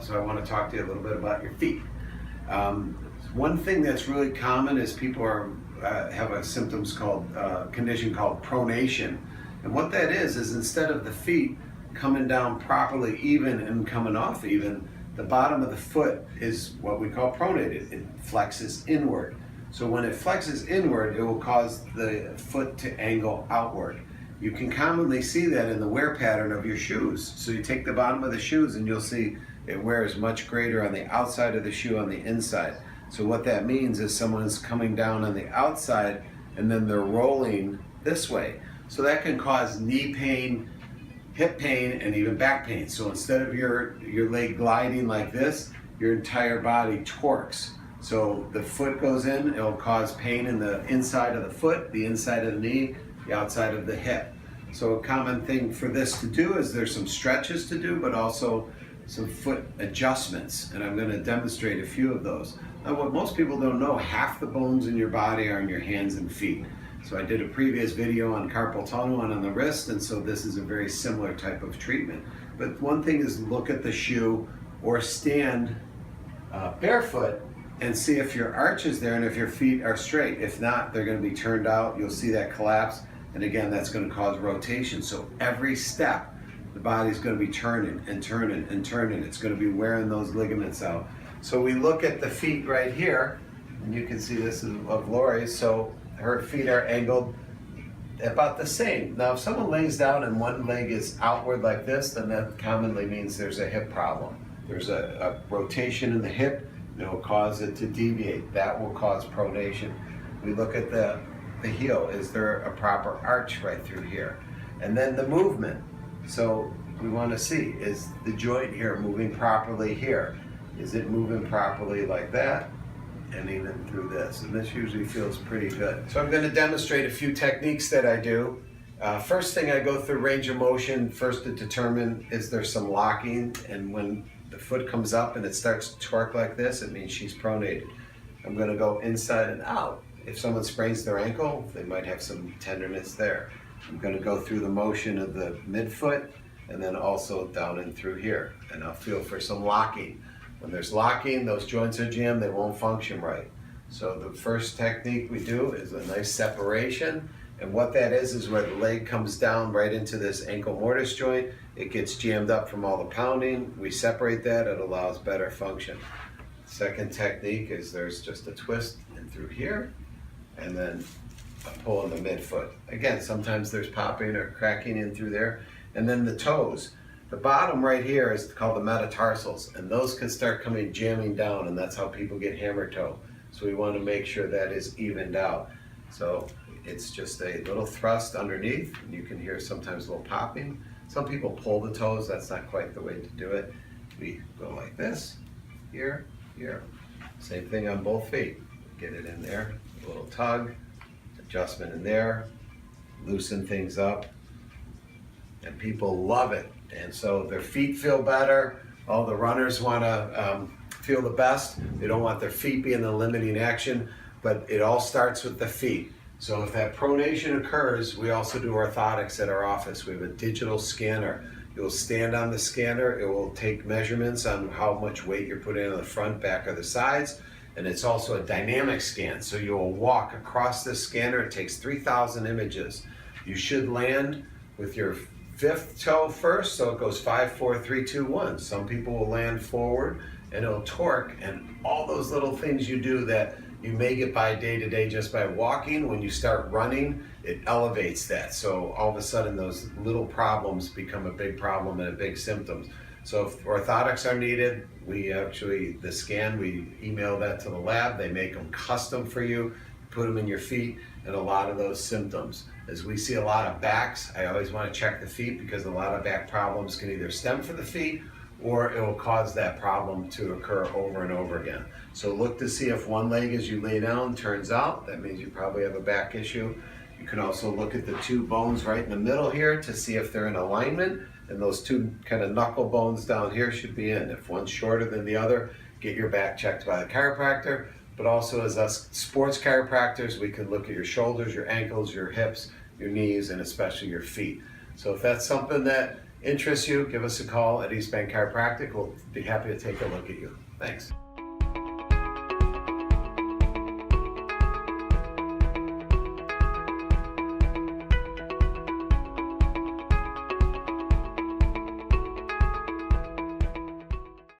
So I want to talk to you a little bit about your feet. One thing that's really common is people have a condition called pronation. And what that is instead of the feet coming down properly even and coming off even, the bottom of the foot is what we call pronated. It flexes inward. So when it flexes inward, it will cause the foot to angle outward. You can commonly see that in the wear pattern of your shoes. So you take the bottom of the shoes and you'll see it wears much greater on the outside of the shoe on the inside. So what that means is someone's coming down on the outside and then they're rolling this way. So that can cause knee pain, hip pain, and even back pain. So instead of your leg gliding like this, your entire body torques. So the foot goes in, it'll cause pain in the inside of the foot, the inside of the knee, the outside of the hip. So a common thing for this to do is there's some stretches to do, but also some foot adjustments. And I'm going to demonstrate a few of those. Now what most people don't know, half the bones in your body are in your hands and feet. So I did a previous video on carpal tunnel and on the wrist, and so this is a very similar type of treatment. But one thing is look at the shoe or stand barefoot and see if your arch is there and if your feet are straight. If not, they're going to be turned out. You'll see that collapse. And again, that's going to cause rotation. So every step, the body's going to be turning and turning and turning. It's going to be wearing those ligaments out. So we look at the feet right here, and you can see this is of Lori's. So her feet are angled about the same. Now, if someone lays down and one leg is outward like this, then that commonly means there's a hip problem. There's a rotation in the hip. It will cause it to deviate. That will cause pronation. We look at the heel. Is there a proper arch right through here? And then the movement. So we want to see, is the joint here moving properly here? Is it moving properly like that? And even through this. And this usually feels pretty good. So I'm going to demonstrate a few techniques that I do. First thing, I go through range of motion first to determine is there some locking, and when the foot comes up and it starts to torque like this, it means she's pronated. I'm going to go inside and out. If someone sprains their ankle, they might have some tenderness there. I'm going to go through the motion of the midfoot and then also down and through here. And I'll feel for some locking. When there's locking, those joints are jammed, they won't function right. So the first technique we do is a nice separation. And what that is where the leg comes down right into this ankle mortise joint. It gets jammed up from all the pounding. We separate that, it allows better function. Second technique is there's just a twist in through here, and then a pull in the midfoot. Again, sometimes there's popping or cracking in through there. And then the toes. The bottom right here is called the metatarsals, and those can start jamming down, and that's how people get hammer toe. So we want to make sure that is evened out. So it's just a little thrust underneath, and you can hear sometimes a little popping. Some people pull the toes, that's not quite the way to do it. We go like this, here, here. Same thing on both feet. Get it in there, a little tug, adjustment in there, loosen things up, and people love it. And so their feet feel better. All the runners want to feel the best. They don't want their feet being the limiting action, but it all starts with the feet. So if that pronation occurs, we also do orthotics at our office. We have a digital scanner. You'll stand on the scanner. It will take measurements on how much weight you're putting on the front, back, or the sides. And it's also a dynamic scan. So you'll walk across this scanner. It takes 3,000 images. You should land with your fifth toe first, so it goes 5, 4, 3, 2, 1. Some people will land forward and it'll torque, and all those little things you do that you may get by day to day just by walking, when you start running, it elevates that. So all of a sudden those little problems become a big problem and a big symptom. So if orthotics are needed, we email that to the lab. They make them custom for you, put them in your feet, and a lot of those symptoms. As we see a lot of backs, I always want to check the feet because a lot of back problems can either stem from the feet or it will cause that problem to occur over and over again. So look to see if one leg as you lay down turns out, that means you probably have a back issue. You can also look at the two bones right in the middle here to see if they're in alignment, and those two kind of knuckle bones down here should be in. If one's shorter than the other, get your back checked by the chiropractor. But also as us sports chiropractors, we can look at your shoulders, your ankles, your hips, your knees, and especially your feet. So if that's something that interests you, give us a call at East Bank Chiropractic. We'll be happy to take a look at you. Thanks.